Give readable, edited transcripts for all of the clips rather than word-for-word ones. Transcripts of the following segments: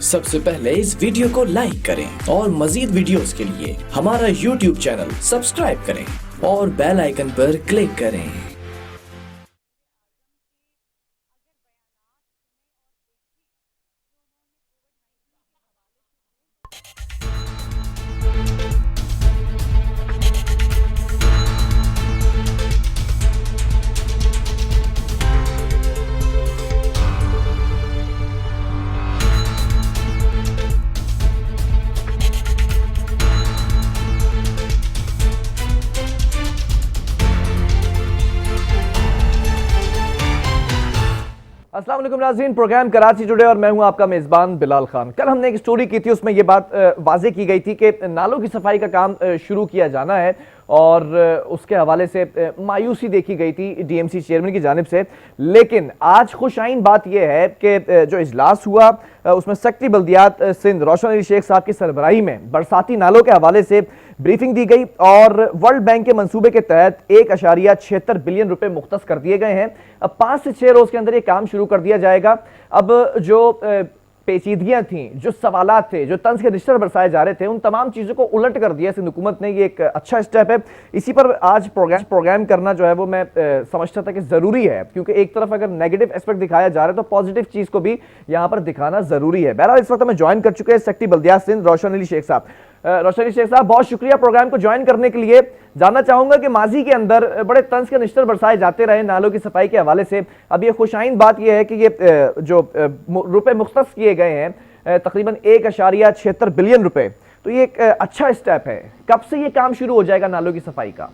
सबसे पहले इस वीडियो को लाइक करें और मजीद वीडियोस के लिए हमारा YouTube चैनल सब्सक्राइब करें और बेल आइकन पर क्लिक करें। अस्सलाम वालेकुम नाज़रीन, प्रोग्राम कराची टुडे और मैं हूं आपका मेज़बान बिलाल खान। कल हमने एक स्टोरी की थी, उसमें ये बात वाज़ेह की गई थी कि नालों की सफाई का काम शुरू किया जाना है और उसके हवाले से मायूसी देखी गई थी डीएमसी चेयरमैन की जानिब से। लेकिन आज खुशाइन बात यह है कि जो इजलास हुआ उसमें सेक्रेटरी बल्दियात सिंध रोशन अली शेख साहब की सरबराही में बरसाती नालों के हवाले से ब्रीफिंग दी गई और वर्ल्ड बैंक के मंसूबे के तहत 1.76 बिलियन रुपए मुख्तस कर दिए गए हैं। अब 5 से 6 रोज के अंदर ये काम शुरू कर दिया जाएगा। अब जो पेचीदगियां थी, जो सवालात थे, जो तंज के रिश्ते बरसाए जा रहे थे, उन तमाम चीज़ों को उलट कर दिया सिंध हुकूमत ने। ये एक अच्छा स्टेप है। इसी पर आज प्रोग्राम करना जो है वो मैं समझता था कि ज़रूरी है, क्योंकि एक तरफ अगर नेगेटिव एस्पेक्ट दिखाया जा रहा है तो पॉजिटिव चीज़ को भी यहाँ पर दिखाना ज़रूरी है। बहरहाल इस वक्त हमें ज्वाइन कर चुके हैं सेक्रेटरी बल्दियात सिंध रोशन अली शेख साहब। रोशन अली शेख साहब, बहुत शुक्रिया प्रोग्राम को ज्वाइन करने के लिए। जानना चाहूंगा कि माजी के अंदर बड़े तंज के निश्तर बरसाए जाते रहे नालों की सफाई के हवाले से। अब ये खुशाइन बात यह है कि ये जो रुपए मुख्तस किए गए हैं तकरीबन 1.76 बिलियन रुपए, तो ये एक अच्छा स्टेप है। कब से ये काम शुरू हो जाएगा नालों की सफाई का?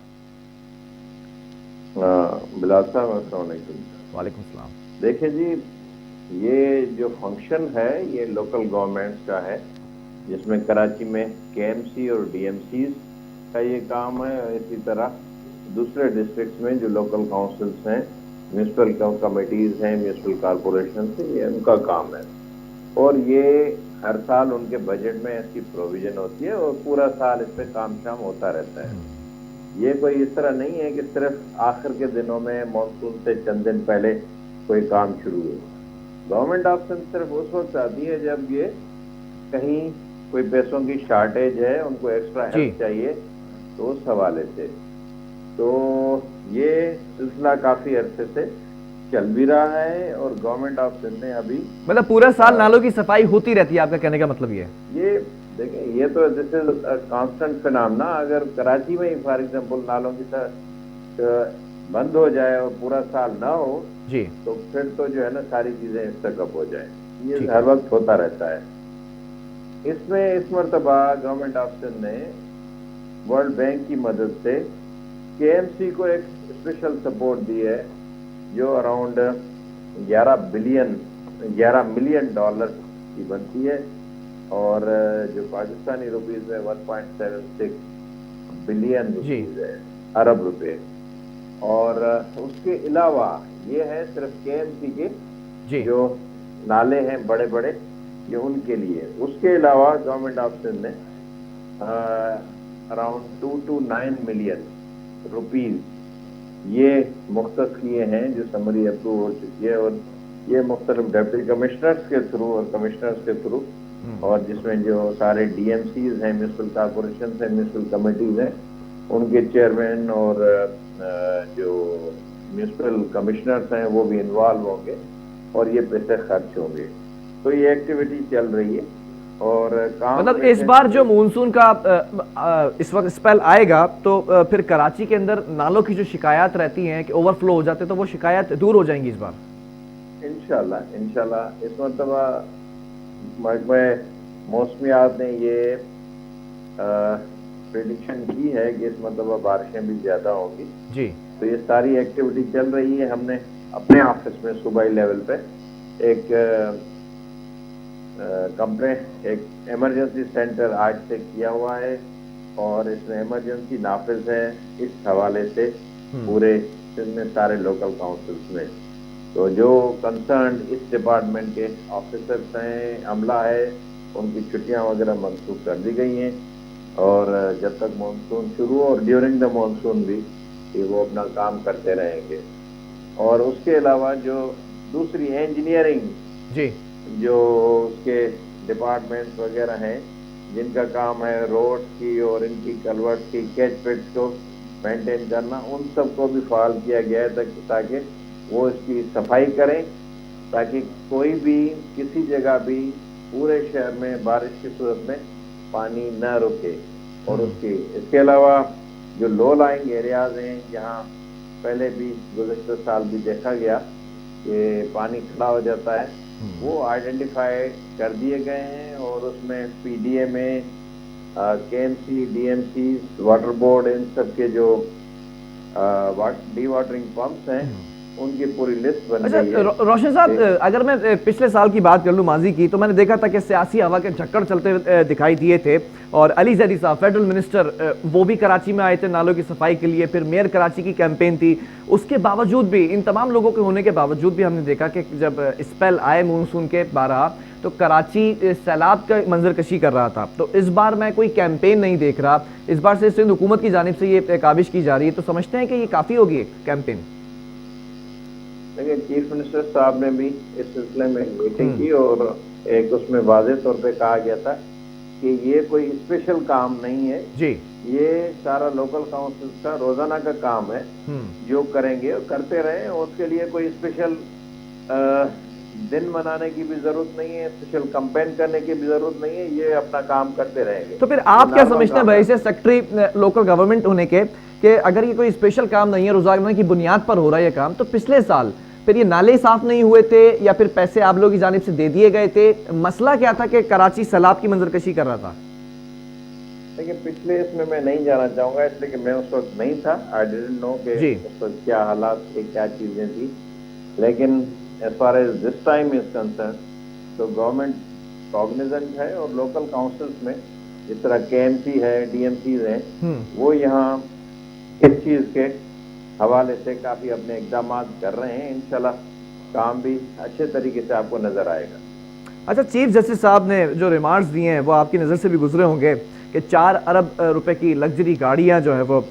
बिलाल साहब, अस्सलाम वालेकुम। वालेकुम सलाम। देखिए जी, ये जो फंक्शन है ये लोकल गवर्नमेंट का है, जिसमें कराची में केएमसी और डीएमसी का ये काम है। इसी तरह दूसरे डिस्ट्रिक्ट्स में जो लोकल काउंसिल्स हैं, म्यूनिसिपल कमेटीज हैं, म्यूनिसिपल कॉरपोरेशन से, ये उनका काम है। और ये हर साल उनके बजट में ऐसी प्रोविजन होती है और पूरा साल इस पे काम शाम होता रहता है। ये कोई इस तरह नहीं है कि सिर्फ आखिर के दिनों में मानसून से चंद दिन पहले कोई काम शुरू हो। गवर्नमेंट ऑप्शन सिर्फ उस वक्त आती है जब ये कहीं कोई पैसों की शॉर्टेज है, उनको एक्स्ट्रा हेल्प चाहिए, तो उस हवाले से। तो ये सिलसिला काफी अरसे से चल भी रहा है और गवर्नमेंट ऑफ सिंध ने अभी मतलब पूरा साल नालों की सफाई होती रहती है, आपका कहने का मतलब ये देखें, ये तो दिस इज कांस्टेंट फिनोमेना। अगर कराची में ही फॉर एग्जांपल नालों की बंद हो जाए और पूरा साल ना हो जी, तो फिर तो जो है ना सारी चीजें स्टकअप हो जाए। ये हर वक्त होता रहता है। इसमें इस मरतबा गवर्नमेंट ऑफ सिंध ने वर्ल्ड बैंक की मदद से केएमसी को एक स्पेशल सपोर्ट दी है, जो अराउंड 11 मिलियन डॉलर की बनती है और जो पाकिस्तानी रुपीज में 1.76 बिलियन रुपीज है, अरब रुपए। और उसके अलावा ये है सिर्फ केएमसी के जो नाले हैं बड़े बड़े, ये उनके लिए। उसके अलावा गवर्नमेंट ऑफ सिंध ने अराउंड 2 to 9 मिलियन रुपीज ये मुख्तस किए हैं, जो समरी अप्रूव हो चुकी है। और ये मुख्तलिफ डिप्टी कमिश्नर्स के थ्रू और कमिश्नर्स के थ्रू, और जिसमें जो सारे डीएमसीज हैं, म्यूनिसिपल कॉरपोरेशन हैं, म्यूनिसिपल कमेटीज हैं, उनके चेयरमैन और जो म्यूनिसिपल कमिश्नर्स हैं वो भी इन्वॉल्व होंगे और ये पैसे खर्च होंगे। तो ये एक्टिविटी चल रही है और काम मतलब इस बार जो मानसून का इस वक्त स्पेल आएगा तो फिर कराची के अंदर नालों की जो शिकायत रहती हैं कि ओवरफ्लो हो जाते, तो वो शिकायत दूर हो जाएंगी इस बार इंशाल्लाह। इस मरतबा महकमे मौसमियात ने ये प्रेडिक्शन की है कि इस मरतबा बारिशें भी ज्यादा होंगी जी। तो ये सारी एक्टिविटी चल रही है। हमने अपने ऑफिस में सूबाई लेवल पे एक कंप्लेंट, एक इमरजेंसी सेंटर आज से किया हुआ है और इसमें इमरजेंसी नाफिज है इस हवाले से पूरे में सारे लोकल काउंसिल्स में। तो जो कंसर्न इस डिपार्टमेंट के ऑफिसर्स हैं, अमला है, उनकी छुट्टियां वगैरह मंसूख कर दी गई हैं और जब तक मानसून शुरू हो और ड्यूरिंग द मानसून भी कि वो अपना काम करते रहेंगे। और उसके अलावा जो दूसरी इंजीनियरिंग जी जो उसके डिपार्टमेंट्स वगैरह हैं जिनका काम है रोड की और इनकी कलवर्ट की कैच पिट्स को मेंटेन करना, उन सबको भी फाल किया गया है ताकि वो इसकी सफाई करें, ताकि कोई भी किसी जगह भी पूरे शहर में बारिश की सूरत में पानी न रुके। और इसके अलावा जो लो लाइंग एरियाज हैं जहाँ पहले भी गुज़श्ता साल भी देखा गया कि पानी खड़ा हो जाता है, वो आइडेंटिफाई कर दिए गए हैं और उसमें पीडीए में केएमसी, डीएमसी, वाटर बोर्ड, इन सब के जो डी वाटरिंग पंप्स हैं उनकी पूरी लिस्ट बन गई है। रोशन साहब, अगर मैं पिछले साल की बात कर लूं, माजी की, तो मैंने देखा था कि सियासी हवा के झक्कड़ चलते हुए दिखाई दिए थे और अली ज़ैदी साहब फेडरल मिनिस्टर वो भी कराची में आए थे नालों की सफाई के लिए, फिर मेयर कराची की कैंपेन थी। उसके बावजूद भी, इन तमाम लोगों के होने के बावजूद भी हमने देखा कि जब स्पेल आए मानसून के 12 तो कराची सैलाब का मंजर कशी कर रहा था। तो इस बार मैं कोई कैंपेन नहीं देख रहा, इस बार से सिंध हुकूमत की जानिब से ये काविश की जा रही है, तो समझते हैं कि ये काफ़ी होगी एक कैंपेन? देखिए, चीफ मिनिस्टर साहब ने भी इस सिलसिले में मीटिंग की और एक उसमें वाज़ेह तौर पे कहा गया था कि ये कोई स्पेशल काम नहीं है जी, ये सारा लोकल काउंसिल का रोजाना का काम है, जो करेंगे और करते रहे, और उसके लिए कोई स्पेशल दिन मनाने की भी जरूरत नहीं है, स्पेशल कैंपेन करने की भी जरूरत नहीं है, ये अपना काम करते रहेंगे। तो फिर आप क्या समझते हैं भाई से सेक्रेटरी लोकल गवर्नमेंट होने के कि अगर ये कोई स्पेशल काम नहीं है, रोजाना की बुनियाद पर हो रहा है ये काम, तो पिछले साल फिर ये नाले साफ नहीं हुए थे या फिर पैसे आप लोगों की जानिब से दे दिए गए थे? मसला क्या था कि कराची सैलाब की मंजरकशी कर रहा था? देखिए, पिछले इसमें मैं नहीं जाना चाहूंगा इसलिए कि मैं उस वक्त नहीं था, आई डिडंट नो कि उस वक्त क्या हालात थे, क्या चीजें थी। लेकिन as far as this time is concern तो गवर्नमेंट कॉग्निजेंट है और लोकल काउंसिल्स में जिस तरह केएमसी है, डीएमसी है, वो यहाँ इस चीज के हवाले से काफी अपने इकदाम कर रहे हैं। इंशाल्लाह काम भी अच्छे तरीके से आपको नजर आएगा। अच्छा, चीफ जस्टिस साहब ने जो रिमार्क्स दिए हैं वो आपकी नज़र से भी गुजरे होंगे कि 4 अरब रुपए की लग्जरी गाड़ियां जो है वो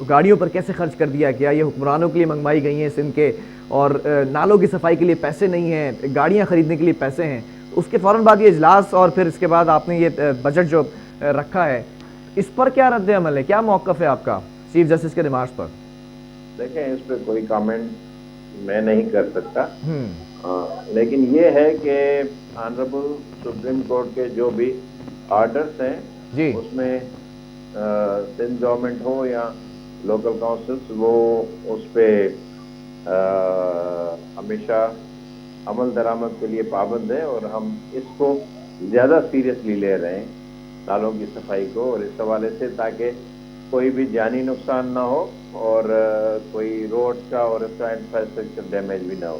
गाड़ियों पर कैसे खर्च कर दिया गया, ये हुक्मरानों के लिए मंगवाई गई हैं सिंध के, और नालों की सफाई के लिए पैसे नहीं हैं, गाड़ियां खरीदने के लिए पैसे हैं। उसके फ़ौरन बाद ये इजलास और फिर इसके बाद आपने ये बजट जो रखा है, इस पर क्या रद्द अमल है, क्या मौक़िफ़ है आपका चीफ जस्टिस के रिमार्क्स पर? देखें, इस पर कोई कमेंट मैं नहीं कर सकता, लेकिन ये है कि ऑनरेबल सुप्रीम कोर्ट के जो भी ऑर्डर्स हैं जी, उसमें सिंध गवर्नमेंट हो या लोकल काउंसिल्स, वो उस पर हमेशा अमल दरामद के लिए पाबंद है और हम इसको ज़्यादा सीरियसली ले रहे हैं नालों की सफाई को, और इस हवाले से ताकि कोई भी जानी नुकसान ना हो और कोई रोड का और इसका इंफ्रास्ट्रक्चर डैमेज भी ना हो।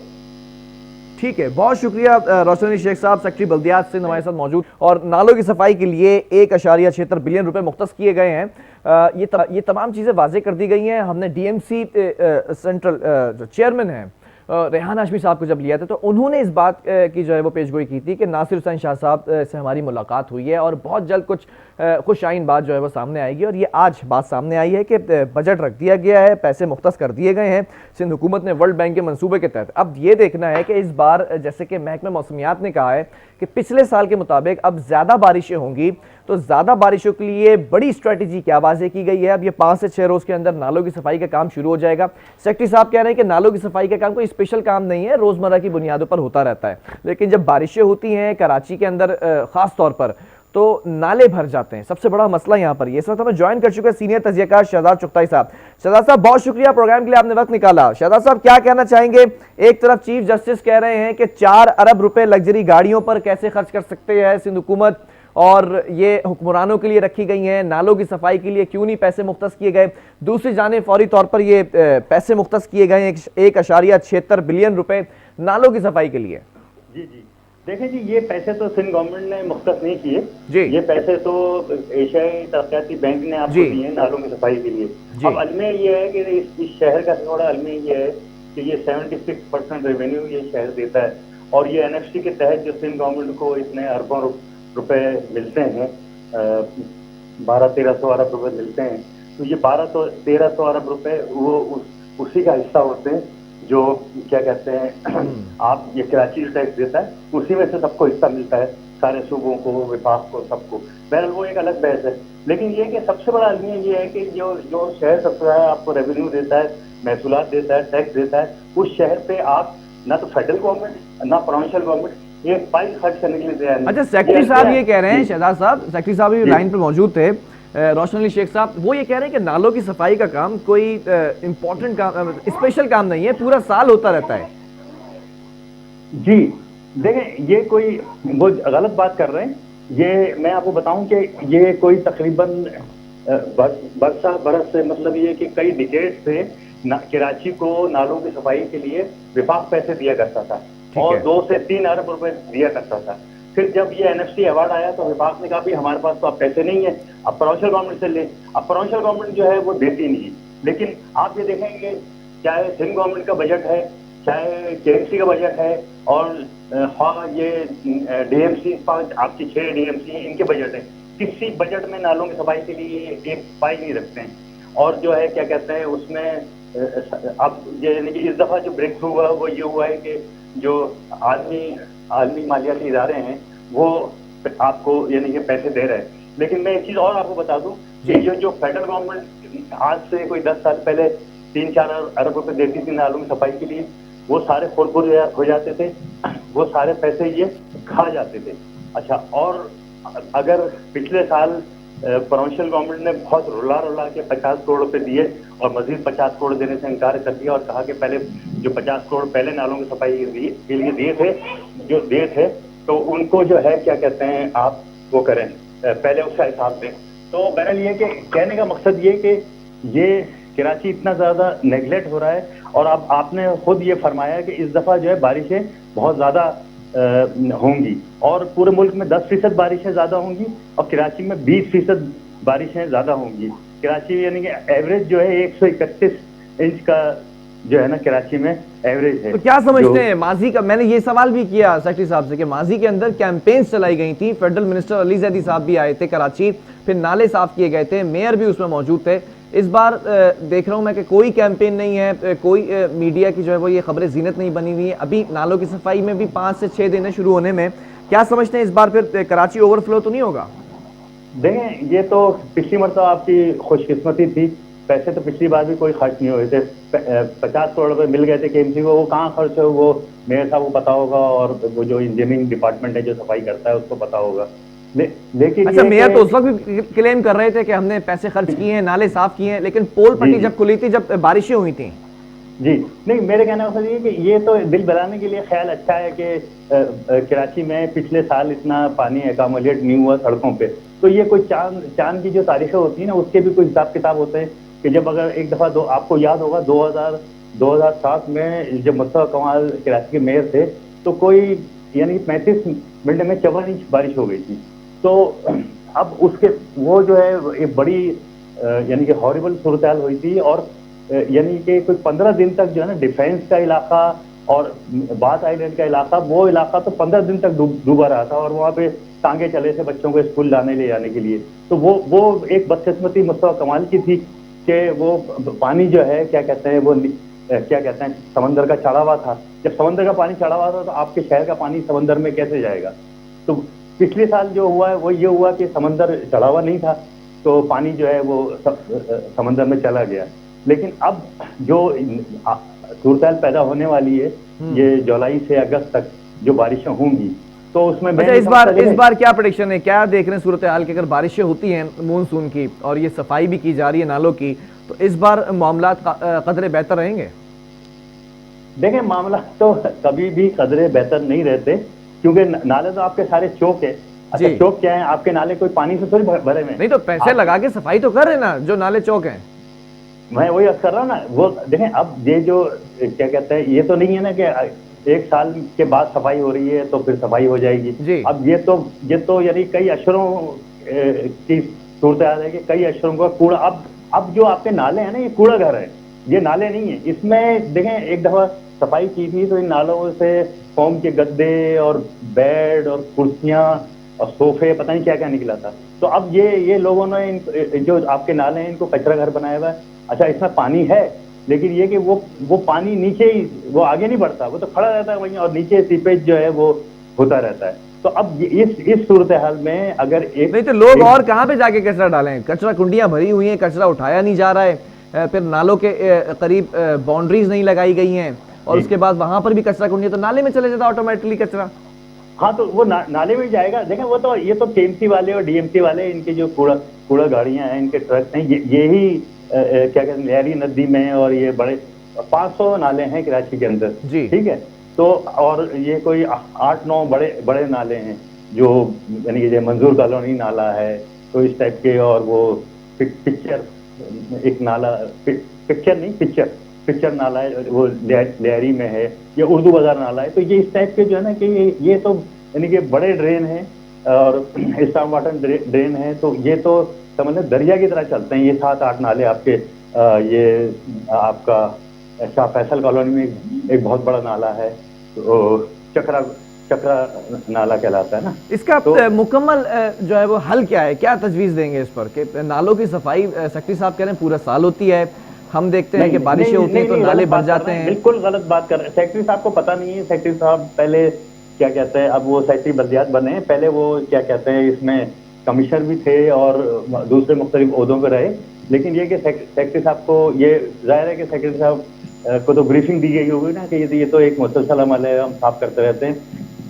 ठीक है, बहुत शुक्रिया रोशन अली शेख साहब, सेक्रेटरी बल्दियात सिंध हमारे साथ मौजूद। और नालों की सफाई के लिए 1.76 बिलियन रुपए मुख्तस किए गए हैं। ये तमाम चीज़ें वाजे कर दी गई हैं। हमने डीएमसी सेंट्रल जो चेयरमैन हैं रेहान हाशमी साहब को जब लिया था तो उन्होंने इस बात की जो है वो पेशगोई की थी कि नासिर हुसैन शाह साहब से हमारी मुलाकात हुई है और बहुत जल्द कुछ खुश आइन बात जो है वो सामने आएगी, और ये आज बात सामने आई है कि बजट रख दिया गया है, पैसे मुख्तस कर दिए गए हैं सिंध हुकूमत ने वर्ल्ड बैंक के मंसूबे के तहत। अब ये देखना है कि इस बार जैसे कि महकमा मौसमियात ने कहा है कि पिछले साल के मुताबिक अब ज़्यादा बारिशें होंगी, तो ज़्यादा बारिशों के लिए बड़ी स्ट्रेटजी क्या वाज़े की गई है। अब ये 5 से 6 रोज़ के अंदर नालों की सफाई का काम शुरू हो जाएगा। सेक्रेटरी साहब कह रहे हैं कि नालों की सफाई का काम कोई स्पेशल काम नहीं है, रोज़मर्रा की बुनियादों पर होता रहता है, लेकिन जब बारिशें होती हैं कराची के अंदर ख़ास तौर पर तो नाले भर जाते हैं। सबसे बड़ा मसला यहाँ पर ये। इस वक्त हमें ज्वाइन कर चुके हैं सीनियर तजियाकार शहजाद चुगताई साहब। शहजाद साहब, बहुत शुक्रिया प्रोग्राम के लिए आपने वक्त निकाला। शहजाद साहब, क्या कहना चाहेंगे? एक तरफ चीफ जस्टिस कह रहे हैं कि 4 अरब रुपए लग्जरी गाड़ियों पर कैसे खर्च कर सकते हैं सिंध हुकूमत, और ये हुक्मरानों के लिए रखी गई हैं, नालों की सफाई के लिए क्यों नहीं पैसे मुख्तस किए गए। दूसरी जानिब फौरी तौर पर ये पैसे मुख्तस किए गए 1.76 बिलियन रुपए नालों की सफाई के लिए। जी जी, देखें जी, ये पैसे तो सिंध गवर्नमेंट ने मुख्तस नहीं किए जी, ये पैसे तो एशियाई तरक्याती बैंक ने आपको दिए नालों की सफाई के लिए। अब अलमे ये है कि इस शहर का थोड़ा अलमे ये है कि ये 76% रेवेन्यू ये शहर देता है, और ये एनएफसी के तहत जो सिंध गवर्नमेंट को इतने अरबों रुपए मिलते हैं, 1200-1300 अरब रुपए मिलते हैं, तो ये 1200-1300 अरब रुपए वो उसी का हिस्सा होते हैं जो क्या कहते हैं आप ये कराची जो टैक्स देता है उसी में से सबको हिस्सा मिलता है سارے صوبوں کو, وفاق کو, سب کو. بہرحال وہ ایک الگ بحث ہے. لیکن یہ کہ سب سے بڑا المیہ یہ ہے کہ جو شہر سب سے زیادہ آپ کو ریونیو دیتا ہے, محصولات دیتا ہے, ٹیکس دیتا ہے, اس شہر پہ آپ نہ تو فیڈرل گورنمنٹ نہ پروونشل گورنمنٹ ایک پائی خرچ کرنے کے لیے تیار نہیں. اچھا سیکرٹری صاحب یہ کہہ رہے ہیں, شہزاد صاحب سیکرٹری صاحب بھی لائن پہ موجود تھے, روشن علی شیخ صاحب, وہ یہ کہہ رہے ہیں کہ نالوں کی صفائی کا کام کوئی امپورٹنٹ کام, اسپیشل کام نہیں ہے, پورا سال ہوتا رہتا ہے. جی دیکھیں یہ کوئی وہ غلط بات کر رہے ہیں. یہ میں آپ کو بتاؤں کہ یہ کوئی تقریباً برس سے, مطلب یہ کہ کئی ڈیکیڈ سے کراچی کو نالوں کی صفائی کے لیے وفاق پیسے دیا کرتا تھا اور 2 سے 3 ارب روپے دیا کرتا تھا. پھر جب یہ NFC ایوارڈ آیا تو وفاق نے کہا بھی ہمارے پاس تو اب پیسے نہیں ہیں, اب پروونشل گورنمنٹ سے لیں. اب پروونشل گورنمنٹ جو ہے وہ دیتی نہیں. لیکن آپ یہ دیکھیں گے چاہے سندھ گورنمنٹ کا بجٹ ہے, چاہے KMC کا بجٹ ہے, اور یہ DMC آپ کی 6 DMC ہیں, ان کے بجٹ ہیں, کسی بجٹ میں نالوں کی صفائی کے لیے ایک پائی نہیں رکھتے ہیں. اور جو ہے کیا کہتے ہیں اس میں اب یعنی کہ اس دفعہ جو بریک تھرو ہوا وہ یہ ہوا ہے کہ جو عالمی مالیاتی ادارے ہیں وہ آپ کو یعنی کہ پیسے دے رہے ہیں. لیکن میں ایک چیز اور آپ کو بتا دوں کہ جو فیڈرل گورنمنٹ آج سے کوئی 10 سال پہلے 3-4 ارب روپے دیتی تھی نالوں کی صفائی کے لیے, وہ سارے خور ہو جاتے تھے, وہ سارے پیسے یہ کھا جاتے تھے. اچھا, اور اگر پچھلے سال پروونشل گورنمنٹ نے بہت رولا کے 50 کروڑ روپے دیے اور مزید 50 کروڑ دینے سے انکار کر دیا اور کہا کہ پہلے جو 50 کروڑ پہلے نالوں کی صفائی کے لیے دیے تھے تو ان کو جو ہے کیا کہتے ہیں آپ وہ کریں, پہلے اس کا حساب دیں. تو بہرحال یہ کہ کہنے کا مقصد یہ کہ یہ کراچی اتنا زیادہ نیگلیکٹ ہو رہا ہے. اور اب آپ نے خود یہ فرمایا کہ اس دفعہ جو ہے بارشیں بہت زیادہ ہوں گی, اور پورے ملک میں 10% بارشیں زیادہ ہوں گی اور کراچی میں 20% بارشیں زیادہ ہوں گی. کراچی یعنی کہ ایوریج جو ہے 131 انچ کا جو ہے نا کراچی میں ایوریج ہے. تو کیا سمجھتے ہیں ماضی کا, میں نے یہ سوال بھی کیا سیکرٹری صاحب سے کہ ماضی کے اندر کیمپینز چلائی گئی تھی, فیڈرل منسٹر علی زیدی صاحب بھی آئے تھے کراچی, پھر نالے صاف کیے گئے تھے, میئر بھی اس میں موجود تھے. اس بار دیکھ رہا ہوں میں کہ کوئی کیمپین نہیں ہے, کوئی میڈیا کی جو ہے وہ یہ خبریں زینت نہیں بنی ہوئی ہیں. ابھی نالوں کی صفائی میں بھی 5 سے 6 دن شروع ہونے میں, کیا سمجھتے ہیں اس بار پھر کراچی اوور فلو تو نہیں ہوگا؟ دیکھیں یہ تو پچھلی مرتبہ آپ کی خوش قسمتی تھی, پیسے تو پچھلی بار بھی کوئی خرچ نہیں ہوئے تھے. 50 کروڑ روپے مل گئے تھے KMC کو, وہ کہاں خرچ ہوئے وہ میئر صاحب کو پتا ہوگا, اور وہ جو انجینئرنگ ڈپارٹمنٹ ہے جو صفائی کرتا ہے اس کو پتا ہوگا. لیکن اچھا میئر تو اس وقت بھی کلیم کر رہے تھے کہ ہم نے پیسے خرچ کیے ہیں, نالے صاف کیے ہیں, لیکن پول پٹی جب کھلی تھی, جب بارشیں ہوئی تھیں. جی نہیں, میرے کہنے کا مطلب یہ کہ یہ تو دل بہلانے کے لیے خیال اچھا ہے کہ کراچی میں پچھلے سال اتنا پانی ایکامولیٹ نہیں ہوا سڑکوں پہ. تو یہ کوئی چاند کی جو تاریخیں ہوتی ہیں نا اس کے بھی کوئی حساب کتاب ہوتے ہیں کہ جب اگر ایک دفعہ آپ کو یاد ہوگا 2007 میں جب مصطفیٰ کمال کراچی کے میئر تھے تو کوئی یعنی 35 منٹ میں 54 انچ بارش ہو گئی تھی. تو اب اس کے وہ جو ہے ایک بڑی یعنی کہ ہارریبل صورتحال ہوئی تھی, اور یعنی کہ کوئی 15 دن تک جو ہے نا ڈیفینس کا علاقہ اور بات آئی لینڈ کا علاقہ, وہ علاقہ تو 15 دن تک ڈوبا رہا تھا, اور وہاں پہ ٹانگے چلے تھے بچوں کو اسکول لے جانے کے لیے. تو وہ ایک بدقسمتی مصطفیٰ کمال کی تھی کہ وہ پانی جو ہے کیا کہتے ہیں وہ کیا کہتے ہیں سمندر کا چڑھا ہوا تھا. جب سمندر کا پانی چڑھا ہوا تھا تو آپ کے شہر کا پانی سمندر میں کیسے جائے گا؟ تو پچھلے سال جو ہوا ہے وہ یہ ہوا کہ سمندر چڑھا ہوا نہیں تھا تو پانی جو ہے وہ سمندر میں چلا گیا. لیکن اب جو صورتحال پیدا ہونے والی ہے یہ جولائی سے اگست تک جو بارشیں ہوں گی تو اس میں اس بار کیا پریڈکشن ہے, کیا دیکھ رہے ہیں صورتحال کہ اگر بارشیں ہوتی ہیں مونسون کی اور یہ صفائی بھی کی جا رہی ہے نالوں کی, تو اس بار معاملات قدرے بہتر رہیں گے؟ دیکھیں معاملات تو کبھی بھی قدرے بہتر نہیں رہتے, کیونکہ نالے تو آپ کے سارے چوک ہے. اچھا چوک کیا ہے, آپ کے نالے کوئی پانی سے تھوڑی بھرے ہوئے نہیں, تو پیسے لگا کے صفائی تو کر رہے نا جو نالے چوک ہیں. میں وہی عرض کر رہا ہوں نا, وہ دیکھیں اب یہ جو کیا کہتے ہیں یہ تو نہیں ہے نا کہ 1 سال کے بعد صفائی ہو رہی ہے تو پھر صفائی ہو جائے گی. اب یہ تو یعنی کئی اشروں کی صورتحال ہے کہ کئی اشروں کا کوڑا, اب جو آپ کے نالے ہیں نا یہ کوڑا گھر ہے, یہ نالے نہیں ہیں. اس میں دیکھیں ایک دفعہ صفائی کی تھی تو ان نالوں سے فوم کے گدے اور بیڈ اور کرسیاں اور صوفے پتہ نہیں کیا کیا نکلا تھا. تو اب یہ لوگوں نے جو آپ کے نالے ہیں ان کو کچرا گھر بنایا ہوا ہے. اچھا اس میں پانی ہے لیکن یہ کہ وہ پانی نیچے ہی, وہ آگے نہیں بڑھتا, وہ تو کھڑا رہتا ہے وہیں, اور نیچے سیپیج جو ہے وہ ہوتا رہتا ہے. تو اب اس صورتحال میں اگر ایک نہیں تو لوگ اور کہاں پہ جا کے کچرا ڈالیں؟ کچرا کنڈیاں بھری ہوئی ہیں، کچرا اٹھایا نہیں جا رہا ہے، پھر نالوں کے قریب باؤنڈریز نہیں لگائی گئی ہیں، اور اس کے بعد وہاں پر بھی کچرا کنڈی ہے تو نالے میں چلے جاتا آٹومیٹکلی کچرا. ہاں تو وہ نالے میں جائے گا. دیکھیں وہ تو یہ تو کے ایم سی والے اور ڈی ایم سی والے، ان کے جو کوڑا گاڑیاں ہیں، ان کے ٹرک ہیں، یہی کیا کہتے ہیں لہری ندی میں، اور یہ بڑے 500 نالے ہیں کراچی کے اندر، ٹھیک ہے. تو اور یہ کوئی 8-9 بڑے نالے ہیں جو یعنی کہ منظور کالونی نالا ہے تو اس ٹائپ کے، اور وہ پکچر ایک نالا، پکچر نالا ہے وہ لہری میں ہے، یا اردو بازار نالا ہے. تو یہ اس ٹائپ کے جو ہے نا کہ یہ تو یعنی کہ بڑے ڈرین ہیں اور اسٹارم واٹر ڈرین ہیں. تو یہ تو سمجھ لیں دریا کی طرح چلتے ہیں. یہ 7-8 نالے آپ کے، یہ آپ کا شاہ فیصل کالونی میں ایک بہت بڑا نالا ہے، چکرا نالا کہلاتا ہے نا. اس کا مکمل جو ہے وہ حل کیا ہے؟ کیا تجویز دیں گے اس پر کہ نالوں کی صفائی سیکٹری صاحب کہہ رہے ہیں پورا سال ہوتی ہے، ہم دیکھتے ہیں کہ بارشیں ہوتی ہیں تو نالے بھر جاتے ہیں. بالکل غلط بات کر رہے ہیں. سیکٹری صاحب کو پتہ نہیں ہے. سیکٹری صاحب پہلے کیا کہتے ہیں، اب وہ سیکٹری بلدیات بنے ہیں، پہلے وہ کیا کہتے ہیں اس میں کمشنر بھی تھے اور دوسرے مختلف عہدوں پہ رہے. لیکن یہ کہ سیکٹری صاحب کو یہ ظاہر ہے کہ سیکٹری صاحب کو تو بریفنگ دی گئی ہوگی نا کہ یہ تو ایک مسلسل عمل ہے، ہم صاف کرتے رہتے ہیں.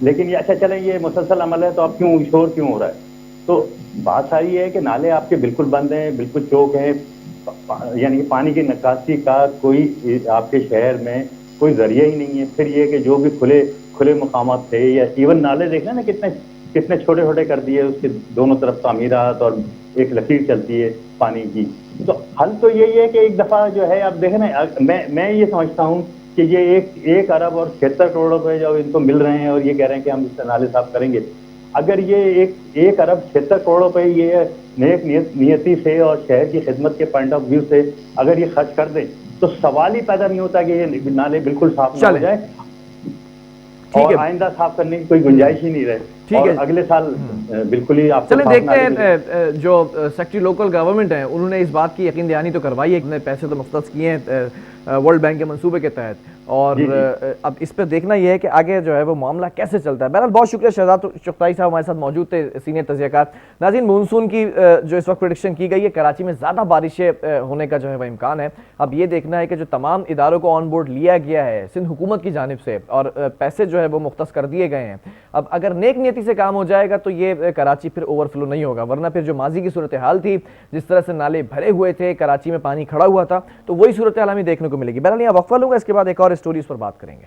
لیکن یہ اچھا چلیں یہ مسلسل عمل ہے تو اب کیوں شور کیوں ہو رہا ہے؟ تو بات ساری ہے کہ نالے آپ کے بالکل بند ہیں، بالکل چوک ہیں، یعنی پانی کی نکاسی کا کوئی آپ کے شہر میں کوئی ذریعہ ہی نہیں ہے. پھر یہ کہ جو بھی کھلے مقامات تھے، یا ایون نالے دیکھنا نا کتنے چھوٹے چھوٹے کر دیے، اس کے دونوں طرف تعمیرات اور ایک لکیر چلتی ہے پانی کی. تو حل تو یہی ہے کہ ایک دفعہ جو ہے آپ دیکھیں نا، میں یہ سمجھتا ہوں کہ یہ 1 ارب اور 76 کروڑ روپے جو ان کو مل رہے ہیں اور یہ کہہ رہے ہیں کہ ہم اس سے نالے صاف کریں گے، اگر یہ 1 ارب 76 کروڑ روپے یہ نیک نیتی سے اور شہر کی خدمت کے پوائنٹ آف ویو سے اگر یہ خرچ کر دیں تو سوال ہی پیدا نہیں ہوتا کہ یہ نالے بالکل صاف نہ ہو جائے اور آئندہ صاف کرنے کی کوئی گنجائش ہی نہیں رہے. اور اگلے سال بالکل ہی آپ چلیں دیکھتے ہیں جو سیکٹری لوکل گورنمنٹ ہیں انہوں نے اس بات کی یقین دہانی تو کروائی ہے کہ پیسے تو مختص کیے ہیں ورلڈ بینک کے منصوبے کے تحت، اور اب اس پہ دیکھنا یہ ہے کہ آگے جو ہے وہ معاملہ کیسے چلتا ہے. بہرحال بہت شکریہ شہزاد چغتائی صاحب ہمارے ساتھ موجود تھے، سینئر تجزیہ کار. ناظرین مونسون کی جو اس وقت پریڈکشن کی گئی ہے، کراچی میں زیادہ بارشیں ہونے کا جو ہے وہ امکان ہے. اب یہ دیکھنا ہے کہ جو تمام اداروں کو آن بورڈ لیا گیا ہے سندھ حکومت کی جانب سے اور پیسے جو ہے وہ مختص کر دیے گئے ہیں، اب اگر نیک نیتی سے کام ہو جائے گا تو یہ کراچی پھر اوور فلو نہیں ہوگا. ورنہ پھر جو ماضی کی صورتحال تھی، جس طرح سے نالے بھرے ہوئے تھے، کراچی میں پانی کھڑا ہوا تھا، تو وہی صورتحال ہمیں دیکھنے کو ملے گی. بہرحال یہاں وقفہ لوں گا، اس کے بعد ایک اور اسٹوری اس پر بات کریں گے.